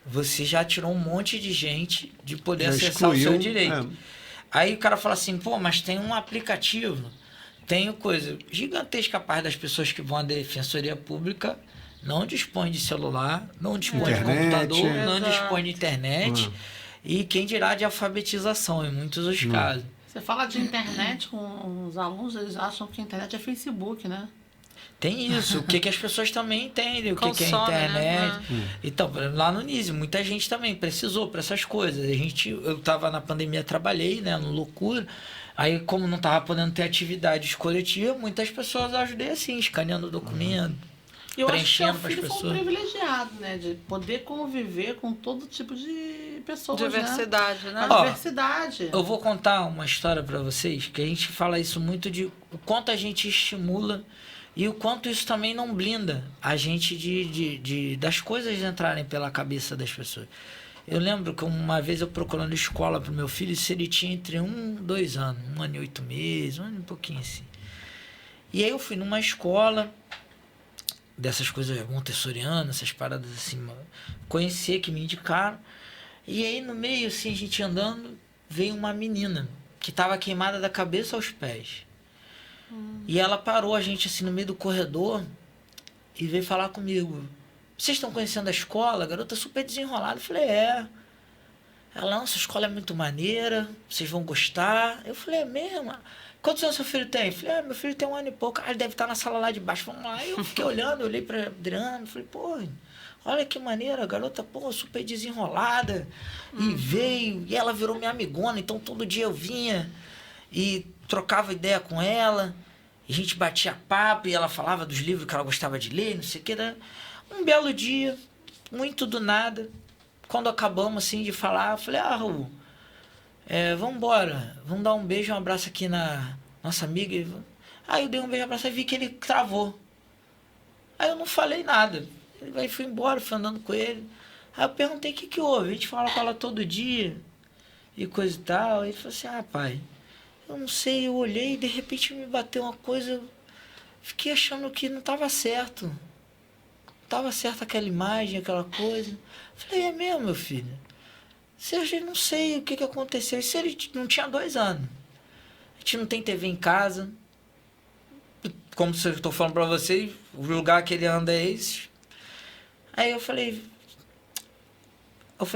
você já tirou um monte de gente de poder Já acessar excluiu, o seu direito. Aí o cara fala assim, pô, mas tem um aplicativo, tem coisa gigantesca parte das pessoas que vão à defensoria pública não dispõe de celular, não dispõe de computador, não dispõe de internet e quem dirá de alfabetização em muitos dos casos. Você fala de internet com os alunos, eles acham que a internet é Facebook, né? Tem isso, o que as pessoas também entendem, o que é Consome, internet. né? Então, lá no NISE, muita gente também precisou para essas coisas. Eu estava na pandemia, trabalhei, né, no Loucura. Aí, como não estava podendo ter atividades coletivas, muitas pessoas eu ajudei assim, escaneando o documento, E eu acho que preenchendo seu para as filho foi um pessoas. privilegiado, né? De poder conviver com todo tipo de pessoas, Diversidade, né? A Ó, diversidade. Eu vou contar uma história para vocês, que a gente fala isso muito de o quanto a gente estimula e o quanto isso também não blinda a gente das coisas entrarem pela cabeça das pessoas. Eu lembro que uma vez eu procurando escola para o meu filho, se ele tinha entre 1 e 2 anos, 1 ano e 8 meses, 1 ano e um pouquinho assim. E aí eu fui numa escola dessas coisas montessorianas, essas paradas assim, conhecer, que me indicaram. E aí no meio, assim, a gente andando, veio uma menina que estava queimada da cabeça aos pés. E ela parou a gente assim no meio do corredor e veio falar comigo. Vocês estão conhecendo a escola? A garota super desenrolada. Eu falei, é. Ela, nossa, a escola é muito maneira, vocês vão gostar. Eu falei, é mesmo? Quantos anos seu filho tem? Eu falei, meu filho tem 1 ano e pouco. Ah, ele deve estar na sala lá de baixo. Vamos lá. Eu fiquei olhando, eu olhei pra Adriana, falei, pô, olha que maneira, a garota, pô, super desenrolada. E veio, e ela virou minha amigona, então todo dia eu vinha e trocava ideia com ela. E a gente batia papo e ela falava dos livros que ela gostava de ler, não sei o que. Né? Um belo dia, muito do nada, quando acabamos assim de falar, eu falei, Raul, vamos embora, vamos dar um beijo e um abraço aqui na nossa amiga. Aí eu dei um beijo e um abraço e vi que ele travou. Aí eu não falei nada. Aí fui embora, fui andando com ele. Aí eu perguntei o que houve. A gente fala com ela todo dia e coisa e tal. Aí ele falou assim, pai, eu não sei, eu olhei e de repente me bateu uma coisa, eu fiquei achando que não estava certo. Não estava certa aquela imagem, aquela coisa. Eu falei, é mesmo, meu filho? Eu não sei o que aconteceu. Isso ele não tinha 2 anos. A gente não tem TV em casa. Como eu estou falando para vocês, o lugar que ele anda é esse. Aí eu falei,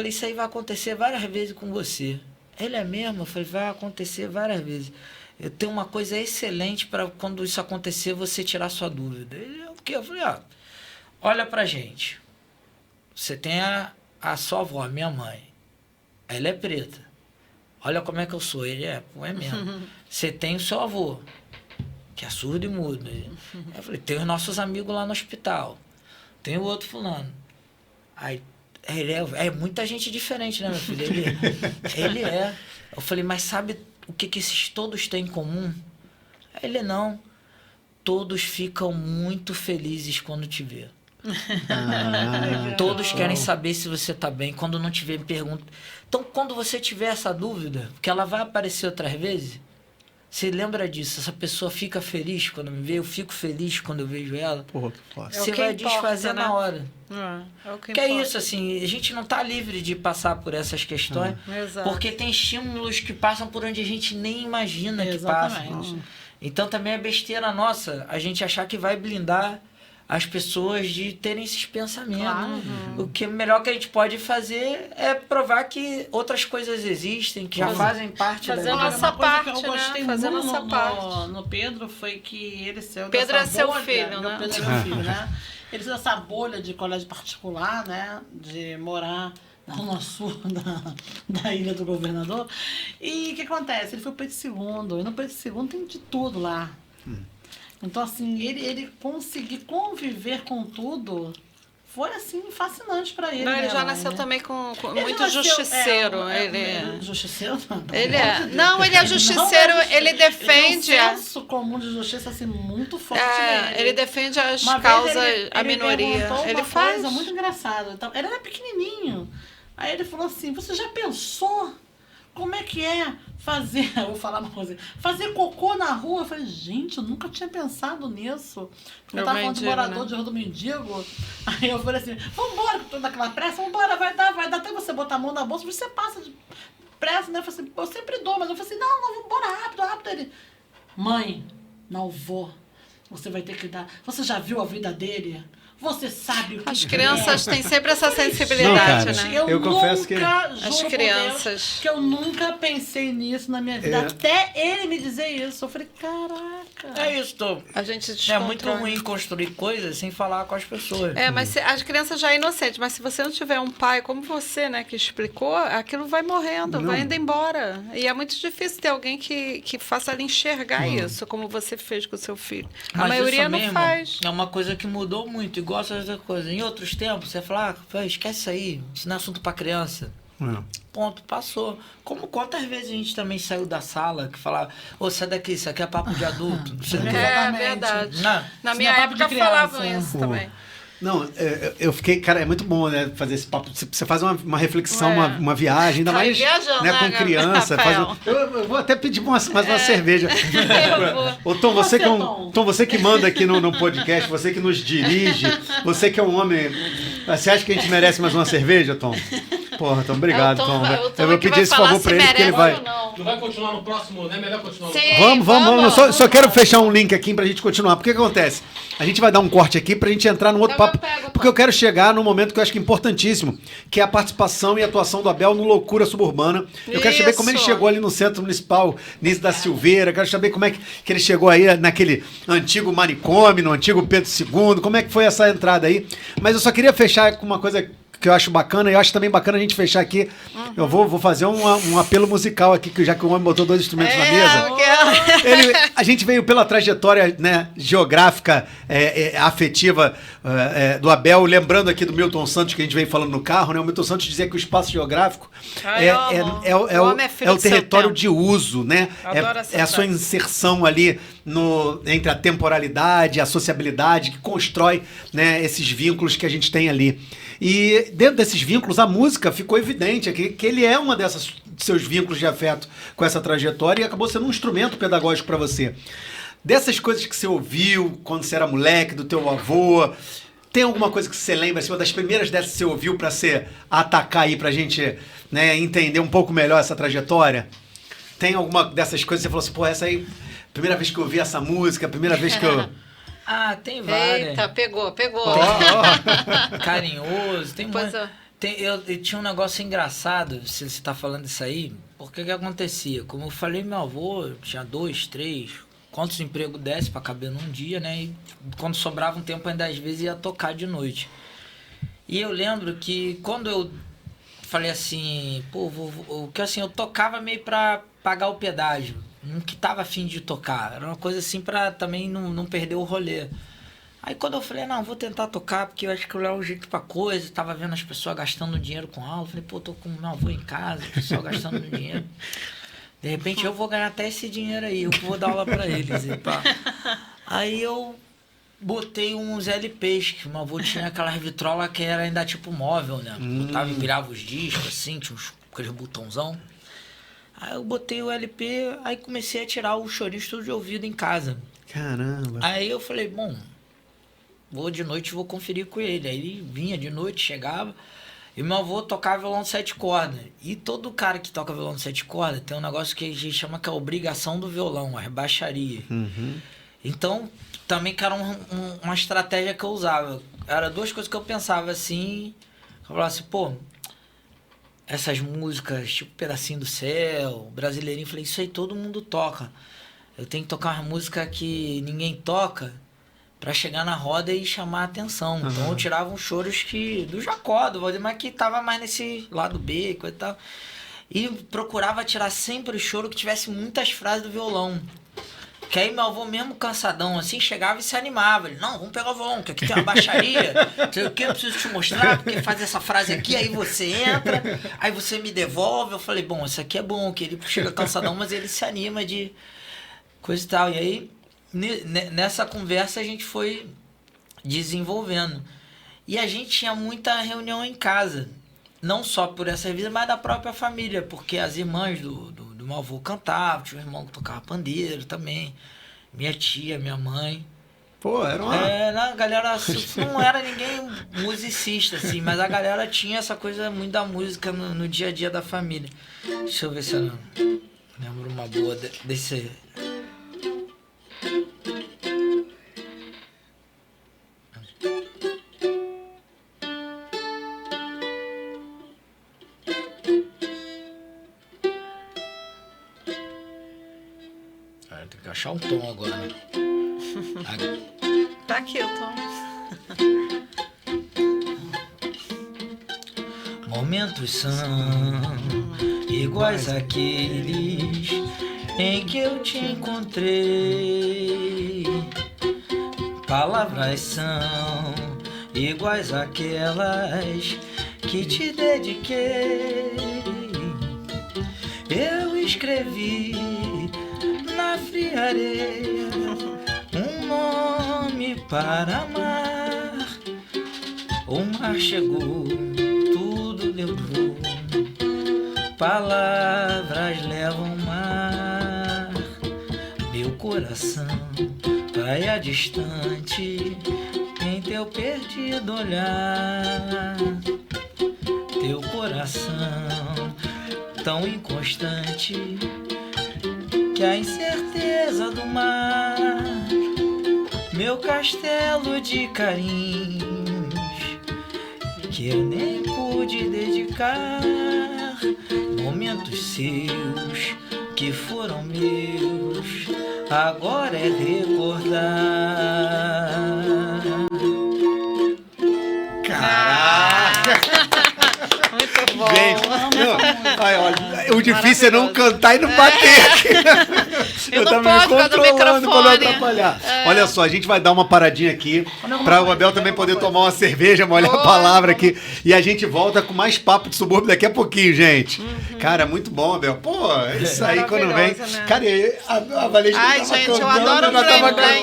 isso aí vai acontecer várias vezes com você. Ele é mesmo? Eu falei, vai acontecer várias vezes. Eu tenho uma coisa excelente para quando isso acontecer, você tirar sua dúvida. Ele, o quê? Eu falei, olha pra gente. Você tem a sua avó, minha mãe. Ela é preta. Olha como é que eu sou. Ele é mesmo. Você tem o seu avô, que é surdo e mudo. Eu falei, tem os nossos amigos lá no hospital. Tem o outro fulano. Aí, ele é muita gente diferente, né, meu filho? Ele é. Eu falei, mas sabe o que esses todos têm em comum? Ele não. Todos ficam muito felizes quando te vê. Todos querem saber se você tá bem. Quando não te vê, me pergunta. Então, quando você tiver essa dúvida, que ela vai aparecer outras vezes, Você lembra disso? Essa pessoa fica feliz quando me vê, eu fico feliz quando eu vejo ela. Porra, que foda. Você que vai importa, desfazer né? na hora. É o que Que é importa. isso, assim, a gente não tá livre de passar por essas questões, Exato. porque tem estímulos que passam por onde a gente nem imagina que Exatamente. passam. Então também é besteira nossa a gente achar que vai blindar as pessoas de terem esses pensamentos. Claro. O que melhor que a gente pode fazer é provar que outras coisas existem, que já fazem parte Fazer da a vida. nossa Uma coisa que parte, eu gostei né? Fazer a muito nossa parte. no Pedro foi que ele saiu Pedro dessa é seu bolha, filho, meu né? Pedro é meu filho, né? Ele saiu dessa bolha de colégio particular, né? De morar na Zona Sul da Ilha do Governador. E o que acontece? Ele foi para o Pedro II. E no Pedro II tem de tudo lá. Então, assim, ele conseguir conviver com tudo foi, assim, fascinante para ele. Não, ele né, já mãe, nasceu né? também com Ele muito nasceu- justiceiro. Ele Justiceiro? Não, Ele pelo é. amor de Deus. Não, ele é justiceiro, Não é ele defende Ele a- tem um senso comum de justiça, assim, muito forte É, nele. ele defende as Uma vez causas, ele a minoria. perguntou Ele uma faz. coisa muito engraçada. Então, ele era pequenininho. Aí ele falou assim, você já pensou como é que é fazer, eu vou falar uma coisa, fazer cocô na rua? Eu falei, gente, eu nunca tinha pensado nisso. Porque eu É o tava falando de mendigo, morador né? de rua do mendigo. Aí eu falei assim, vambora, com toda aquela pressa, vambora, vai dar até você botar a mão na bolsa, você passa de pressa, né? Eu falei assim, eu sempre dou, mas eu falei assim, não, vambora, rápido. Ele, mãe, não vou. Você vai ter que dar. Você já viu a vida dele? Você sabe o que As é. crianças têm sempre essa Não, sensibilidade, cara, né? Eu confesso que- juro As por crianças. Deus, que eu nunca pensei nisso na minha vida. É. Até ele me dizer isso. Eu falei, caraca. É isso, Tom. A gente É muito descontrola. ruim construir coisas sem falar com as pessoas. É, mas as crianças já é inocente, mas se você não tiver um pai como você, né, que explicou, aquilo vai morrendo, Não. vai indo embora. E é muito difícil ter alguém que faça ele enxergar isso, como você fez com o seu filho. A Mas maioria isso não mesmo faz. É uma coisa que mudou muito, igual essas coisas. Em outros tempos, você fala, esquece isso aí, isso não é assunto pra criança. Não. Ponto, passou. Como quantas vezes a gente também saiu da sala que falava, ô, sai daqui, isso aqui é papo de adulto. Você não É Exatamente. verdade. Não. Na Isso minha não é papo de época criança. falavam isso Pô. também. Não, eu fiquei, cara, é muito bom, né, fazer esse papo. Você faz uma reflexão, É. uma viagem, ainda Tá mais viajando, né, né, com criança. Rafael? Eu vou até pedir mais uma cerveja. vou. Ô, Tom, você que, Tom. Tom, você que manda aqui no podcast, você que nos dirige, você que é um homem. Você acha que a gente merece mais uma cerveja, Tom? Porra, Tom, obrigado, É, o Tom Tom. vai- o Tom Eu vou é que pedir vai esse falar favor se pra ele, porque ele merece vai. ou não. Não vai continuar no próximo, né? Melhor continuar no Sim. próximo. Vamos. Eu só quero fechar um link aqui pra gente continuar. Porque que acontece? A gente vai dar um corte aqui pra gente entrar num outro Então eu papo. pego, Porque eu quero chegar num momento que eu acho que é importantíssimo, que é a participação e atuação do Abel no Loucura Suburbana. Eu quero saber como ele Isso. chegou ali no Centro Municipal, Nício da Silveira. Eu quero saber como é que ele chegou aí naquele antigo manicômio, no antigo Pedro II. Como é que foi essa entrada aí? Mas eu só queria fechar com uma coisa que eu acho bacana, e eu acho também bacana a gente fechar aqui. Eu vou fazer um apelo musical aqui, que já que o homem botou 2 instrumentos na mesa. eu quero. A gente veio pela trajetória, né, geográfica, afetiva do Abel, lembrando aqui do Milton Santos, que a gente veio falando no carro, né? O Milton Santos dizia que o espaço geográfico Ai, eu amo. O homem é filho é o do seu território tempo. de uso, né? Adoro essa É a sua frase. inserção ali entre a temporalidade, a sociabilidade, que constrói, né, esses vínculos que a gente tem ali. E dentro desses vínculos, a música ficou evidente aqui, que ele é uma dessas seus vínculos de afeto com essa trajetória e acabou sendo um instrumento pedagógico para você. Dessas coisas que você ouviu quando você era moleque, do teu avô, tem alguma coisa que você lembra, assim, uma das primeiras dessas que você ouviu para você atacar aí, pra gente, né, entender um pouco melhor essa trajetória? Tem alguma dessas coisas que você falou assim, pô, essa aí, primeira vez que eu ouvi essa música, primeira vez que eu... Ah, tem várias. Eita, pegou. Carinhoso, tem Pois muito. Eu tinha um negócio engraçado, se você tá falando isso aí, porque que acontecia? Como eu falei, meu avô tinha 2, 3, quantos empregos desse para caber num dia, né? E quando sobrava um tempo, ainda às vezes ia tocar de noite. E eu lembro que quando eu falei assim, pô, que assim, eu tocava meio para pagar o pedágio, não que tava afim de tocar, era uma coisa assim para também não perder o rolê. Aí quando eu falei, não, vou tentar tocar, porque eu acho que eu levo um jeito pra coisa, tava vendo as pessoas gastando dinheiro com aula, falei, pô, tô com meu avô em casa, o pessoal gastando dinheiro. De repente eu vou ganhar até esse dinheiro aí, eu vou dar aula pra eles. E pá. Aí eu botei uns LPs, que meu avô tinha aquelas vitrolas que era ainda tipo móvel, né? Botava e virava os discos, assim, tinha aqueles botãozão. Aí eu botei o LP, aí comecei a tirar o chorinho tudo de ouvido em casa. Caramba. Aí eu falei, bom, vou de noite, vou conferir com ele. Aí ele vinha de noite, chegava, e meu avô tocava violão de 7 cordas. E todo cara que toca violão de 7 cordas tem um negócio que a gente chama que é a obrigação do violão, a baixaria. Então, também que era uma estratégia que eu usava. Era 2 coisas que eu pensava assim, eu falava assim, pô, essas músicas, tipo Pedacinho do Céu, Brasileirinho, falei, isso aí todo mundo toca. Eu tenho que tocar uma música que ninguém toca pra chegar na roda e chamar a atenção. Então eu tirava uns choros do Jacó, do Valdemar, que tava mais nesse lado B, coisa e tal. E procurava tirar sempre o choro que tivesse muitas frases do violão. Que aí meu avô mesmo cansadão, assim, chegava e se animava. Ele, não, vamos pegar o violão, que aqui tem uma baixaria. Não sei o que, eu preciso te mostrar, porque faz essa frase aqui, aí você entra, aí você me devolve. Eu falei, bom, isso aqui é bom, que ele chega cansadão, mas ele se anima de coisa e tal. E aí, nessa conversa, a gente foi desenvolvendo. E a gente tinha muita reunião em casa. Não só por essa vida, mas da própria família. Porque as irmãs do meu avô cantavam, tinha um irmão que tocava pandeiro também. Minha tia, minha mãe. Pô, era uma... a galera não era ninguém musicista, assim, mas a galera tinha essa coisa muito da música no dia a dia da família. Deixa eu ver se eu lembro uma boa desse... Tem que achar um tom agora. Tá aqui o tom. Momentos são iguais àqueles em que eu te encontrei. Palavras são iguais àquelas que te dediquei. Eu escrevi na fria areia um nome para amar. O mar chegou, tudo levou, palavras levam mar. Meu coração, praia distante, em teu perdido olhar. Teu coração, tão inconstante, que a incerteza do mar, meu castelo de carinhos, que eu nem pude dedicar. Momentos seus que foram meus, agora é recordar. Caraca! Muito bom. Gente, olha, o difícil é não cantar e não bater aqui. Eu não tava me pode por causa do controlando pra não microfone. atrapalhar. Olha só, a gente vai dar uma paradinha aqui pra o Abel também poder tomar uma cerveja, molhar a palavra aqui. E a gente volta com mais papo de subúrbio daqui a pouquinho, gente. Cara, muito bom, Abel. Pô, isso aí quando vem. Maravilhosa, né? Cara, a Valesca Ai, tava gente, eu cantando, adoro ela tava Glenn.